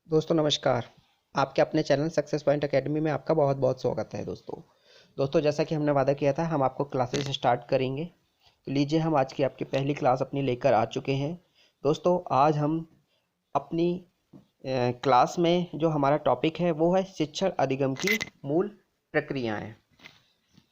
दोस्तों नमस्कार। आपके अपने चैनल सक्सेस पॉइंट एकेडमी में आपका बहुत बहुत स्वागत है। दोस्तों जैसा कि हमने वादा किया था, हम आपको क्लासेस स्टार्ट करेंगे। तो लीजिए, हम आज की आपकी पहली क्लास अपनी लेकर आ चुके हैं। दोस्तों आज हम अपनी क्लास में जो हमारा टॉपिक है वो है शिक्षण अधिगम की मूल प्रक्रियाएं,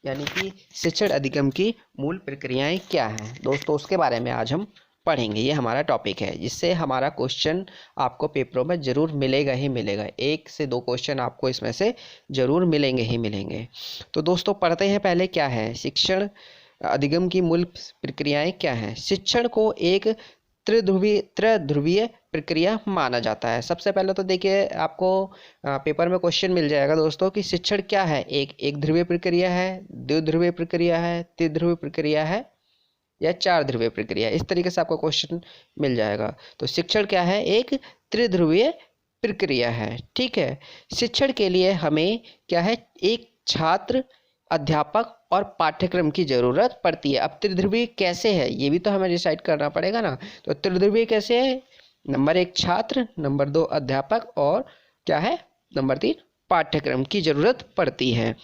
यानी कि शिक्षण अधिगम की मूल प्रक्रियाएं क्या हैं। दोस्तों उसके बारे में आज हम पढ़ेंगे। ये हमारा टॉपिक है, जिससे हमारा क्वेश्चन आपको पेपरों में ज़रूर मिलेगा ही मिलेगा। 1 से 2 क्वेश्चन आपको इसमें से ज़रूर मिलेंगे ही मिलेंगे। तो दोस्तों पढ़ते हैं पहले क्या है शिक्षण अधिगम की मूल प्रक्रियाएं क्या हैं। शिक्षण को एक त्रिध्रुवीय प्रक्रिया माना जाता है। सबसे पहले तो देखिए, आपको पेपर में क्वेश्चन मिल जाएगा दोस्तों कि शिक्षण क्या है। एक ध्रुवीय प्रक्रिया है, द्विध्रुवीय प्रक्रिया है, त्रिध्रुवीय प्रक्रिया है या 4 ध्रुवीय प्रक्रिया। इस तरीके से आपको क्वेश्चन मिल जाएगा। तो शिक्षण क्या है, एक त्रिध्रुवीय प्रक्रिया है। ठीक है, शिक्षण के लिए हमें क्या है, एक छात्र, अध्यापक और पाठ्यक्रम की ज़रूरत पड़ती है। अब त्रिध्रुवीय कैसे है ये भी तो हमें डिसाइड करना पड़ेगा ना। तो त्रिध्रुवीय कैसे है, नंबर 1 छात्र, नंबर 2 अध्यापक और क्या है, नंबर 3 पाठ्यक्रम की ज़रूरत पड़ती है।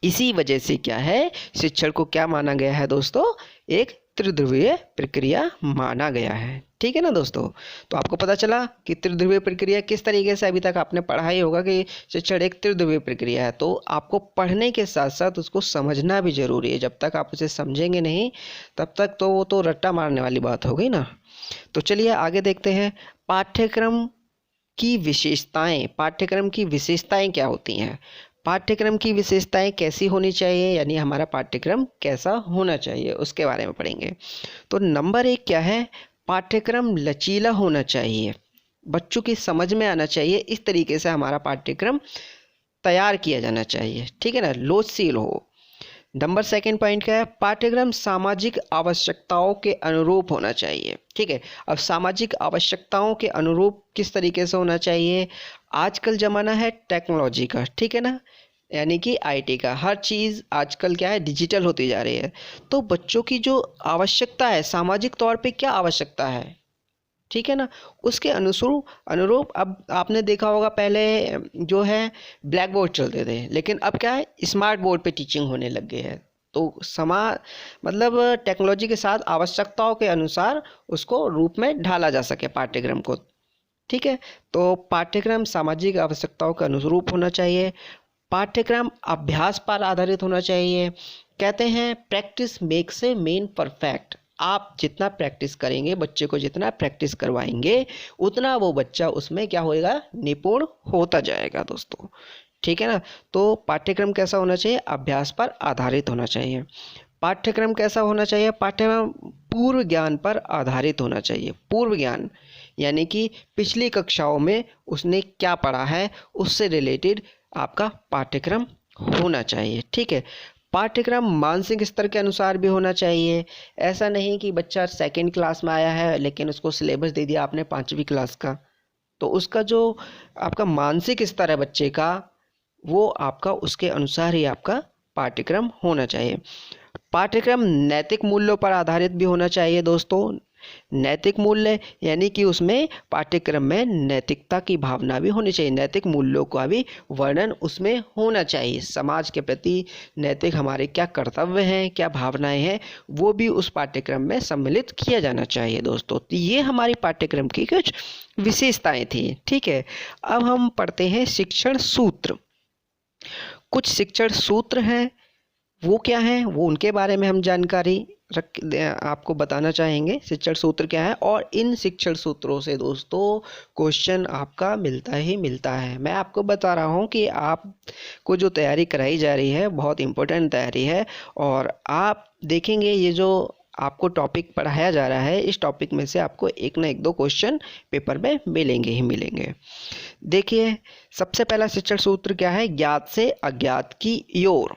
इसी वजह से क्या है, शिक्षण को क्या माना गया है दोस्तों, एक त्रिध्रुवीय प्रक्रिया माना गया है। ठीक है ना दोस्तों। तो आपको पता चला कि त्रिध्रुवीय प्रक्रिया किस तरीके से, अभी तक आपने पढ़ा ही होगा कि शिक्षण एक त्रिध्रुवीय प्रक्रिया है। तो आपको पढ़ने के साथ साथ उसको समझना भी जरूरी है। जब तक आप उसे समझेंगे नहीं तब तक तो वो तो रट्टा मारने वाली बात हो गई ना। तो चलिए आगे देखते हैं। पाठ्यक्रम पाठ्यक्रम की विशेषताएं क्या होती हैं। पाठ्यक्रम की विशेषताएं कैसी होनी चाहिए, यानी हमारा पाठ्यक्रम कैसा होना चाहिए, उसके बारे में पढ़ेंगे। तो नंबर 1 क्या है, पाठ्यक्रम लचीला होना चाहिए, बच्चों की समझ में आना चाहिए। इस तरीके से हमारा पाठ्यक्रम तैयार किया जाना चाहिए। ठीक है ना, लोचशील हो। नंबर 2 पॉइंट क्या है, पाठ्यक्रम सामाजिक आवश्यकताओं के अनुरूप होना चाहिए। ठीक है, अब सामाजिक आवश्यकताओं के अनुरूप किस तरीके से होना चाहिए। आजकल ज़माना है टेक्नोलॉजी का, ठीक है ना, यानी कि आईटी का। हर चीज़ आजकल क्या है, डिजिटल होती जा रही है। तो बच्चों की जो आवश्यकता है, सामाजिक तौर पे क्या आवश्यकता है, ठीक है ना, उसके अनुरूप अब आपने देखा होगा, पहले जो है ब्लैक बोर्ड चलते थे, लेकिन अब क्या है, स्मार्ट बोर्ड पे टीचिंग होने लग गई है। तो मतलब टेक्नोलॉजी के साथ आवश्यकताओं के अनुसार उसको रूप में ढाला जा सके पाठ्यक्रम को। ठीक है, तो पाठ्यक्रम सामाजिक आवश्यकताओं के अनुरूप होना चाहिए। पाठ्यक्रम अभ्यास पर आधारित होना चाहिए। कहते हैं practice makes a man perfect. आप जितना प्रैक्टिस करेंगे, बच्चे को जितना प्रैक्टिस करवाएंगे, उतना वो बच्चा उसमें क्या होएगा, निपुण होता जाएगा दोस्तों। ठीक है ना। तो पाठ्यक्रम कैसा होना चाहिए, अभ्यास पर आधारित होना चाहिए। पाठ्यक्रम कैसा होना चाहिए, पाठ्यक्रम पूर्व ज्ञान पर आधारित होना चाहिए। पूर्व ज्ञान यानी कि पिछली कक्षाओं में उसने क्या पढ़ा है, उससे रिलेटेड आपका पाठ्यक्रम होना चाहिए। ठीक है, पाठ्यक्रम मानसिक स्तर के अनुसार भी होना चाहिए। ऐसा नहीं कि बच्चा 2nd क्लास में आया है लेकिन उसको सिलेबस दे दिया आपने 5वीं क्लास का, तो उसका जो आपका मानसिक स्तर है बच्चे का, वो आपका उसके अनुसार ही आपका पाठ्यक्रम होना चाहिए। पाठ्यक्रम नैतिक मूल्यों पर आधारित भी होना चाहिए दोस्तों। नैतिक मूल्य यानी कि उसमें पाठ्यक्रम में नैतिकता की भावना भी होनी चाहिए, नैतिक मूल्यों का भी वर्णन उसमें होना चाहिए। समाज के प्रति नैतिक हमारे क्या कर्तव्य हैं, क्या भावनाएं हैं, वो भी उस पाठ्यक्रम में सम्मिलित किया जाना चाहिए दोस्तों। तो ये हमारी पाठ्यक्रम की कुछ विशेषताएं थी। ठीक है, अब हम पढ़ते हैं शिक्षण सूत्र। कुछ शिक्षण सूत्र हैं, वो क्या है, वो उनके बारे में हम जानकारी आपको बताना चाहेंगे। शिक्षण सूत्र क्या है, और इन शिक्षण सूत्रों से दोस्तों क्वेश्चन आपका मिलता ही मिलता है। मैं आपको बता रहा हूँ कि आपको जो तैयारी कराई जा रही है बहुत इम्पोर्टेंट तैयारी है, और आप देखेंगे ये जो आपको टॉपिक पढ़ाया जा रहा है, इस टॉपिक में से आपको एक ना एक दो क्वेश्चन पेपर में मिलेंगे ही मिलेंगे। देखिए, सबसे पहला शिक्षण सूत्र क्या है, ज्ञात से अज्ञात की ओर।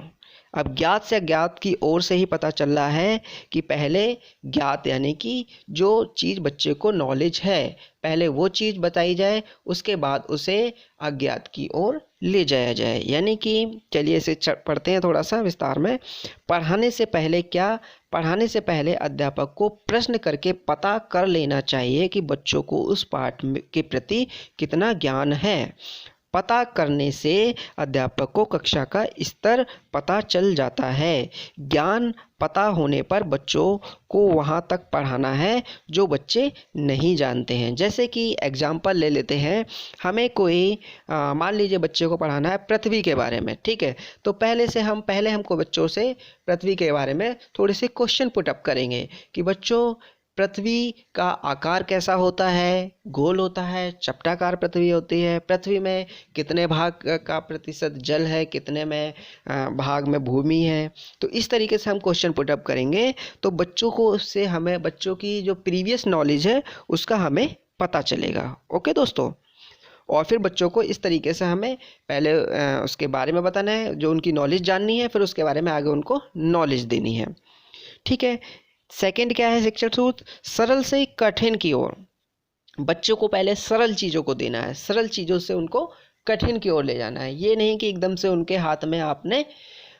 अब ज्ञात से अज्ञात की ओर से ही पता चल रहा है कि पहले ज्ञात यानी कि जो चीज़ बच्चे को नॉलेज है, पहले वो चीज़ बताई जाए, उसके बाद उसे अज्ञात की ओर ले जाया जाए। यानी कि चलिए इसे पढ़ते हैं थोड़ा सा विस्तार में। पढ़ाने से पहले क्या, पढ़ाने से पहले अध्यापक को प्रश्न करके पता कर लेना चाहिए कि बच्चों को उस पाठ के प्रति कितना ज्ञान है। पता करने से अध्यापक को कक्षा का स्तर पता चल जाता है। ज्ञान पता होने पर बच्चों को वहाँ तक पढ़ाना है जो बच्चे नहीं जानते हैं। जैसे कि एग्जाम्पल ले लेते हैं, हमें कोई मान लीजिए बच्चे को पढ़ाना है पृथ्वी के बारे में, ठीक है। तो पहले हमको बच्चों से पृथ्वी के बारे में थोड़े से क्वेश्चन पुट अप करेंगे कि बच्चों पृथ्वी का आकार कैसा होता है, गोल होता है, चपटाकार पृथ्वी होती है, पृथ्वी में कितने भाग का प्रतिशत जल है, कितने में भाग में भूमि है। तो इस तरीके से हम क्वेश्चन पुट अप करेंगे तो बच्चों को उससे हमें बच्चों की जो प्रीवियस नॉलेज है उसका हमें पता चलेगा। ओके दोस्तों, और फिर बच्चों को इस तरीके से हमें पहले उसके बारे में बताना है, जो उनकी नॉलेज जाननी है, फिर उसके बारे में आगे उनको नॉलेज देनी है, ठीक है। सेकंड क्या है शिक्षण सूत्र, सरल से कठिन की ओर। बच्चों को पहले सरल चीज़ों को देना है, सरल चीज़ों से उनको कठिन की ओर ले जाना है। ये नहीं कि एकदम से उनके हाथ में आपने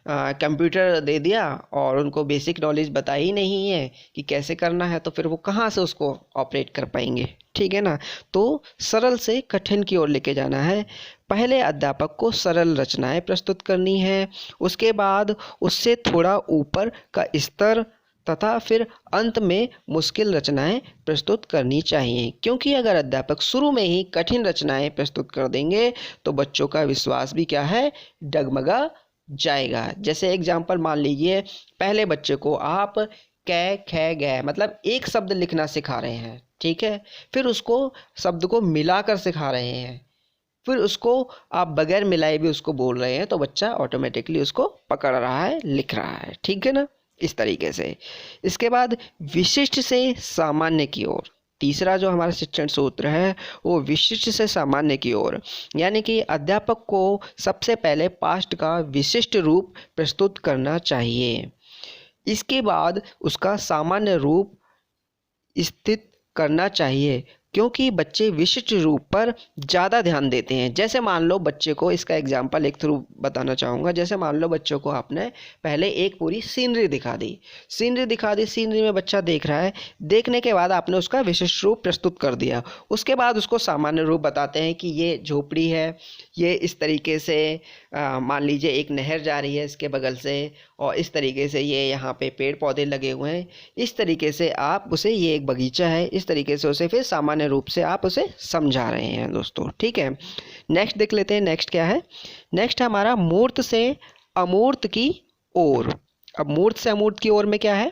कंप्यूटर दे दिया और उनको बेसिक नॉलेज बताई ही नहीं है कि कैसे करना है, तो फिर वो कहाँ से उसको ऑपरेट कर पाएंगे, ठीक है ना। तो सरल से कठिन की ओर लेके जाना है। पहले अध्यापक को सरल रचनाएं प्रस्तुत करनी है, उसके बाद उससे थोड़ा ऊपर का स्तर तथा फिर अंत में मुश्किल रचनाएं प्रस्तुत करनी चाहिए। क्योंकि अगर अध्यापक शुरू में ही कठिन रचनाएं प्रस्तुत कर देंगे तो बच्चों का विश्वास भी क्या है, डगमगा जाएगा। जैसे एग्जाम्पल मान लीजिए, पहले बच्चे को आप कै ख गै मतलब एक शब्द लिखना सिखा रहे हैं, ठीक है। फिर उसको शब्द को मिलाकर सिखा रहे हैं, फिर उसको आप बगैर मिलाए भी उसको बोल रहे हैं, तो बच्चा ऑटोमेटिकली उसको पकड़ रहा है, लिख रहा है, ठीक है ना, इस तरीके से। इसके बाद विशिष्ट से सामान्य की ओर, तीसरा जो हमारा शिक्षण सूत्र है वो विशिष्ट से सामान्य की ओर, यानी कि अध्यापक को सबसे पहले पास्ट का विशिष्ट रूप प्रस्तुत करना चाहिए। इसके बाद उसका सामान्य रूप स्थित करना चाहिए, क्योंकि बच्चे विशिष्ट रूप पर ज़्यादा ध्यान देते हैं। जैसे मान लो बच्चे को, इसका एग्जाम्पल एक थ्रू बताना चाहूँगा। जैसे मान लो बच्चों को आपने पहले एक पूरी सीनरी दिखा दी, सीनरी में बच्चा देख रहा है, देखने के बाद आपने उसका विशिष्ट रूप प्रस्तुत कर दिया। उसके बाद उसको सामान्य रूप बताते हैं कि ये झोपड़ी है, ये इस तरीके से मान लीजिए एक नहर जा रही है इसके बगल से, और इस तरीके से ये यहाँ पे पेड़ पौधे लगे हुए हैं, इस तरीके से आप उसे, ये एक बगीचा है, इस तरीके से उसे फिर सामान्य रूप से आप उसे समझा रहे हैं दोस्तों, ठीक है। नेक्स्ट देख लेते हैं, नेक्स्ट क्या है। नेक्स्ट हमारा मूर्त से अमूर्त की ओर। अब मूर्त से अमूर्त की ओर में क्या है,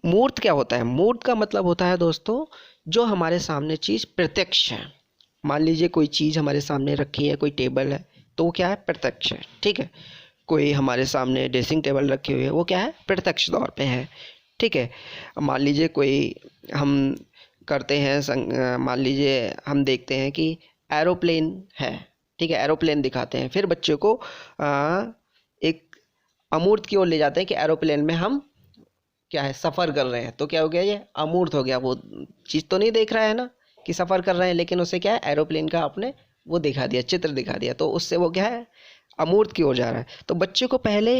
मूर्त क्या होता है, मूर्त का मतलब होता है दोस्तों जो हमारे सामने चीज़ प्रत्यक्ष है। मान लीजिए कोई चीज़ हमारे सामने रखी है, कोई टेबल है, तो वो क्या है, प्रत्यक्ष है, ठीक है। कोई हमारे सामने ड्रेसिंग टेबल रखी हुई है, वो क्या है, प्रत्यक्ष तौर पे है, ठीक है। मान लीजिए कोई हम करते हैं, मान लीजिए हम देखते हैं कि एरोप्लेन है, ठीक है, एरोप्लेन दिखाते हैं, फिर बच्चे को एक अमूर्त की ओर ले जाते हैं कि एरोप्लेन में हम क्या है, सफ़र कर रहे हैं, तो क्या हो गया, ये अमूर्त हो गया। वो चीज़ तो नहीं देख रहा है ना कि सफ़र कर रहे हैं, लेकिन उसे क्या है, एरोप्लेन का आपने वो दिखा दिया, चित्र दिखा दिया, तो उससे वो क्या है, अमूर्त की ओर जा रहा है। तो बच्चे को पहले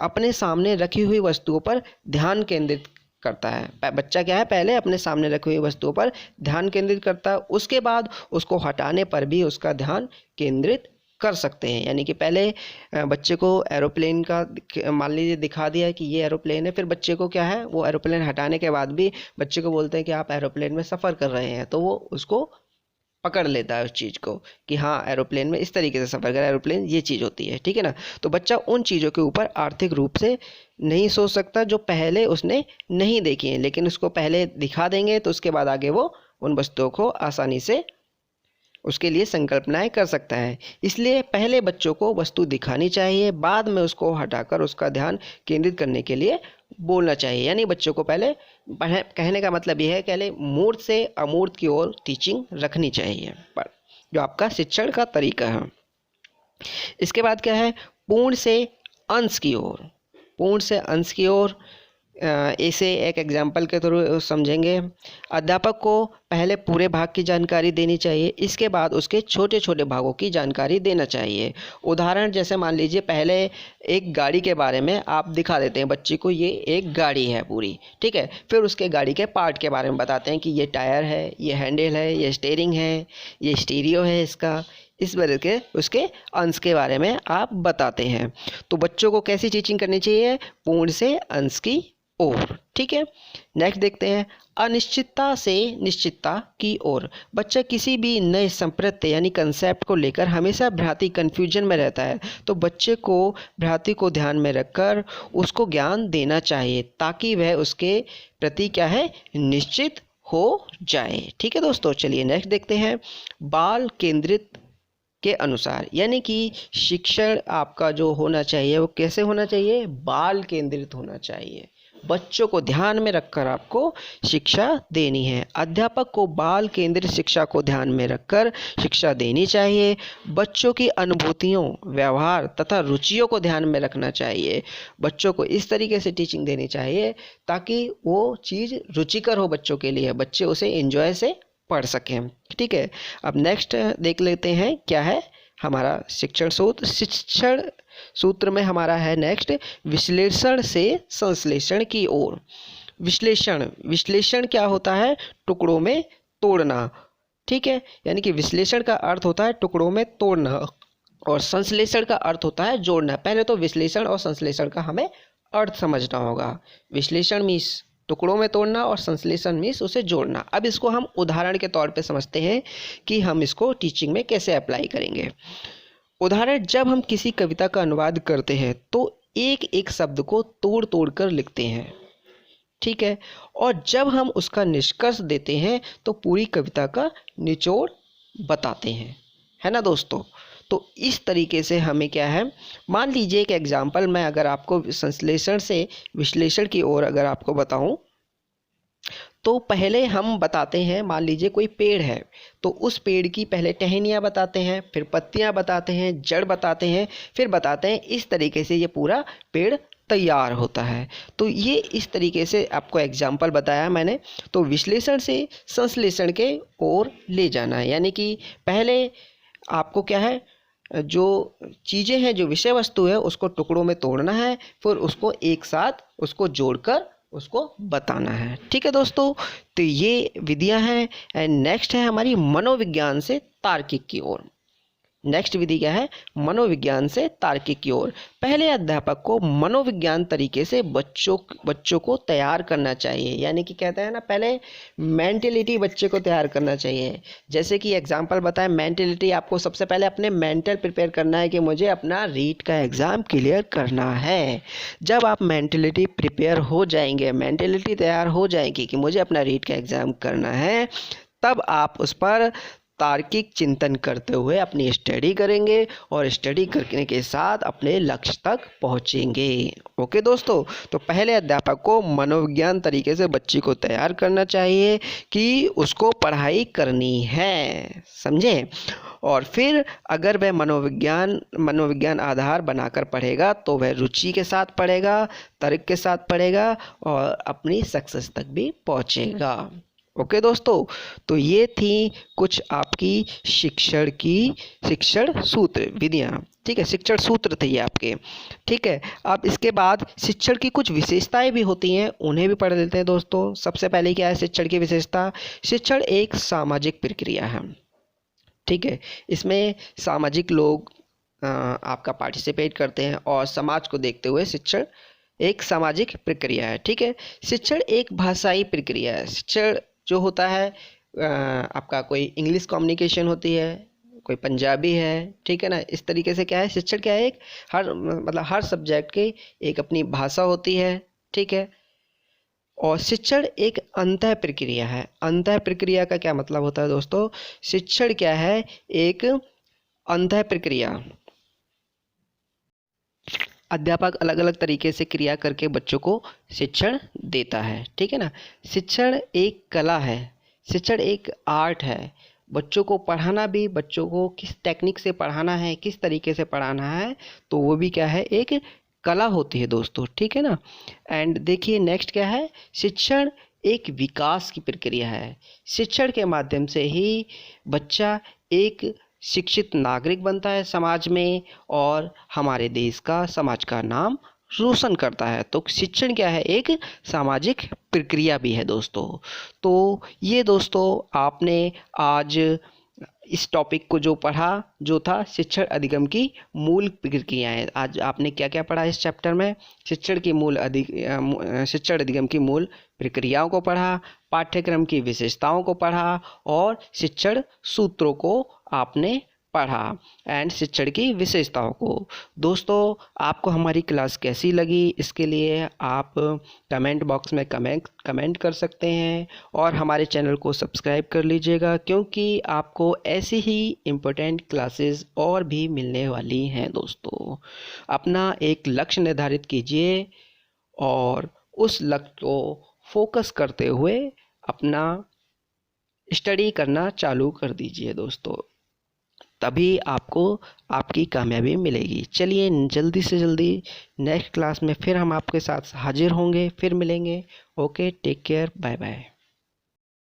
अपने सामने रखी हुई वस्तुओं पर ध्यान केंद्रित करता है। बच्चा क्या है, पहले अपने सामने रखी हुई वस्तुओं पर ध्यान केंद्रित करता है, उसके बाद उसको हटाने पर भी उसका ध्यान केंद्रित कर सकते हैं। यानी कि पहले बच्चे को एरोप्लेन का मान लीजिए दिखा दिया है कि ये एरोप्लेन है, फिर बच्चे को क्या है, वो एरोप्लेन हटाने के बाद भी बच्चे को बोलते हैं कि आप एरोप्लेन में सफ़र कर रहे हैं, तो वो उसको पकड़ लेता है उस चीज़ को कि हाँ एरोप्लेन में इस तरीके से सफ़र कर, एरोप्लेन ये चीज़ होती है, ठीक है ना। तो बच्चा उन चीज़ों के ऊपर आर्थिक रूप से नहीं सोच सकता जो पहले उसने नहीं देखी हैं, लेकिन उसको पहले दिखा देंगे तो उसके बाद आगे वो उन वस्तुओं को आसानी से उसके लिए संकल्पनाएं कर सकता है। इसलिए पहले बच्चों को वस्तु दिखानी चाहिए, बाद में उसको हटाकर उसका ध्यान केंद्रित करने के लिए बोलना चाहिए। यानी बच्चों को पहले कहने का मतलब यह है कि पहले मूर्त से अमूर्त की ओर टीचिंग रखनी चाहिए, पर जो आपका शिक्षण का तरीका है। इसके बाद क्या है, पूर्ण से अंश की ओर। पूर्ण से अंश की ओर इसे एक एग्जाम्पल के थ्रू समझेंगे। अध्यापक को पहले पूरे भाग की जानकारी देनी चाहिए, इसके बाद उसके छोटे छोटे भागों की जानकारी देना चाहिए। उदाहरण जैसे मान लीजिए पहले एक गाड़ी के बारे में आप दिखा देते हैं बच्चे को, ये एक गाड़ी है पूरी, ठीक है। फिर उसके गाड़ी के पार्ट के बारे में बताते हैं कि ये टायर है, ये हैंडल है, ये स्टीयरिंग है, ये स्टीरियो है इसका, इस वजह के उसके अंश के बारे में आप बताते हैं। तो बच्चों को कैसी टीचिंग करनी चाहिए? पूर्ण से अंश की ओर, ठीक है। नेक्स्ट देखते हैं, अनिश्चितता से निश्चितता की ओर। बच्चा किसी भी नए संप्रत्य यानी कंसेप्ट को लेकर हमेशा भ्रांति कन्फ्यूजन में रहता है, तो बच्चे को भ्रांति को ध्यान में रखकर उसको ज्ञान देना चाहिए ताकि वह उसके प्रति क्या है, निश्चित हो जाए, ठीक है दोस्तों। चलिए नेक्स्ट देखते हैं, बाल केंद्रित के अनुसार, यानी कि शिक्षण आपका जो होना चाहिए वो कैसे होना चाहिए? बाल केंद्रित होना चाहिए। बच्चों को ध्यान में रखकर आपको शिक्षा देनी है। अध्यापक को बाल केंद्रित शिक्षा को ध्यान में रखकर शिक्षा देनी चाहिए। बच्चों की अनुभूतियों, व्यवहार तथा रुचियों को ध्यान में रखना चाहिए। बच्चों को इस तरीके से टीचिंग देनी चाहिए ताकि वो चीज़ रुचिकर हो बच्चों के लिए, बच्चे उसे एंजॉय से पढ़ सकें, ठीक है। अब नेक्स्ट देख लेते हैं क्या है हमारा शिक्षण सूत्र। शिक्षण सूत्र में हमारा है नेक्स्ट, विश्लेषण से संश्लेषण की ओर। विश्लेषण क्या होता है? टुकड़ों में तोड़ना, ठीक है। यानी कि विश्लेषण का अर्थ होता है टुकड़ों में तोड़ना और संश्लेषण का अर्थ होता है जोड़ना। पहले तो विश्लेषण और संश्लेषण का हमें अर्थ समझना होगा। विश्लेषण मीन्स टुकड़ों में तोड़ना और संश्लेषण मीन्स उसे जोड़ना। अब इसको हम उदाहरण के तौर पे समझते हैं कि हम इसको टीचिंग में कैसे अप्लाई करेंगे। उदाहरण, जब हम किसी कविता का अनुवाद करते हैं तो एक एक शब्द को तोड़ तोड़ कर लिखते हैं, ठीक है। और जब हम उसका निष्कर्ष देते हैं तो पूरी कविता का निचोड़ बताते हैं, है ना दोस्तों। तो इस तरीके से हमें क्या है, मान लीजिए एक एग्जाम्पल मैं अगर आपको संश्लेषण से विश्लेषण की ओर अगर आपको बताऊं, तो पहले हम बताते हैं, मान लीजिए कोई पेड़ है तो उस पेड़ की पहले टहनियाँ बताते हैं, फिर पत्तियाँ बताते हैं, जड़ बताते हैं, फिर बताते हैं इस तरीके से ये पूरा पेड़ तैयार होता है। तो ये इस तरीके से आपको एग्जाम्पल बताया मैंने। तो विश्लेषण से संश्लेषण के ओर ले जाना है, यानी कि पहले आपको क्या है, जो चीज़ें हैं, जो विषय वस्तु है उसको टुकड़ों में तोड़ना है, फिर उसको एक साथ उसको जोड़कर उसको बताना है, ठीक है दोस्तों। तो ये विधियां हैं। एंड नेक्स्ट है हमारी मनोविज्ञान से तार्किक की ओर। नेक्स्ट विधि क्या है? मनोविज्ञान से तार्किक की ओर। पहले अध्यापक को मनोविज्ञान तरीके से बच्चों को तैयार करना चाहिए, यानी कि कहते हैं ना, पहले मेंटलिटी बच्चे को तैयार करना चाहिए। जैसे कि एग्जांपल बताएं, मेंटलिटी आपको सबसे पहले अपने मेंटल प्रिपेयर करना है कि मुझे अपना रीट का एग्ज़ाम क्लियर करना है। जब आप मेंटलिटी प्रिपेयर हो जाएंगे, मेंटलिटी तैयार हो जाएगी कि मुझे अपना रीट का एग्ज़ाम करना है, तब आप उस पर तार्किक चिंतन करते हुए अपनी स्टडी करेंगे और स्टडी करने के साथ अपने लक्ष्य तक पहुंचेंगे। ओके दोस्तों, तो पहले अध्यापक को मनोविज्ञान तरीके से बच्ची को तैयार करना चाहिए कि उसको पढ़ाई करनी है, समझे। और फिर अगर वह मनोविज्ञान आधार बनाकर पढ़ेगा तो वह रुचि के साथ पढ़ेगा, तर्क के साथ पढ़ेगा और अपनी सक्सेस तक भी पहुंचेगा। ओके दोस्तों, तो ये थी कुछ आपकी शिक्षण सूत्र विधियाँ, ठीक है। शिक्षण सूत्र थे ये आपके, ठीक है। अब इसके बाद शिक्षण की कुछ विशेषताएं भी होती हैं, उन्हें भी पढ़ लेते हैं दोस्तों। सबसे पहले क्या है शिक्षण की विशेषता? शिक्षण एक सामाजिक प्रक्रिया है, ठीक है। इसमें सामाजिक लोग आपका पार्टिसिपेट करते हैं और समाज को देखते हुए शिक्षण एक सामाजिक प्रक्रिया है, ठीक है। शिक्षण एक भाषाई प्रक्रिया है। शिक्षण जो होता है आपका, कोई इंग्लिश कम्युनिकेशन होती है, कोई पंजाबी है, ठीक है ना। इस तरीके से क्या है, शिक्षण क्या है, एक हर सब्जेक्ट की एक अपनी भाषा होती है, ठीक है। और शिक्षण एक अंतः प्रक्रिया है। अंतः प्रक्रिया का क्या मतलब होता है दोस्तों? शिक्षण क्या है, एक अंतः प्रक्रिया। अध्यापक अलग अलग तरीके से क्रिया करके बच्चों को शिक्षण देता है, ठीक है ना। शिक्षण एक कला है, शिक्षण एक आर्ट है। बच्चों को पढ़ाना भी, बच्चों को किस टेक्निक से पढ़ाना है, किस तरीके से पढ़ाना है, तो वो भी क्या है, एक कला होती है दोस्तों, ठीक है ना। एंड देखिए नेक्स्ट क्या है, शिक्षण एक विकास की प्रक्रिया है। शिक्षण के माध्यम से ही बच्चा एक शिक्षित नागरिक बनता है समाज में और हमारे देश का, समाज का नाम रोशन करता है। तो शिक्षण क्या है, एक सामाजिक प्रक्रिया भी है दोस्तों। तो ये दोस्तों आपने आज इस टॉपिक को जो पढ़ा, जो था शिक्षण अधिगम की मूल प्रक्रियाएं। आज आपने क्या क्या पढ़ा इस चैप्टर में, शिक्षण की शिक्षण अधिगम की मूल प्रक्रियाओं को पढ़ा, पाठ्यक्रम की विशेषताओं को पढ़ा और शिक्षण सूत्रों को आपने पढ़ा एंड शिक्षण की विशेषताओं को। दोस्तों आपको हमारी क्लास कैसी लगी, इसके लिए आप कमेंट बॉक्स में कमेंट कर सकते हैं और हमारे चैनल को सब्सक्राइब कर लीजिएगा, क्योंकि आपको ऐसी ही इम्पोर्टेंट क्लासेस और भी मिलने वाली हैं दोस्तों। अपना एक लक्ष्य निर्धारित कीजिए और उस लक्ष्य को फोकस करते हुए अपना स्टडी करना चालू कर दीजिए दोस्तों, तभी आपको आपकी कामयाबी मिलेगी। चलिए जल्दी से जल्दी नेक्स्ट क्लास में फिर हम आपके साथ हाजिर होंगे, फिर मिलेंगे। Okay, take care, bye bye.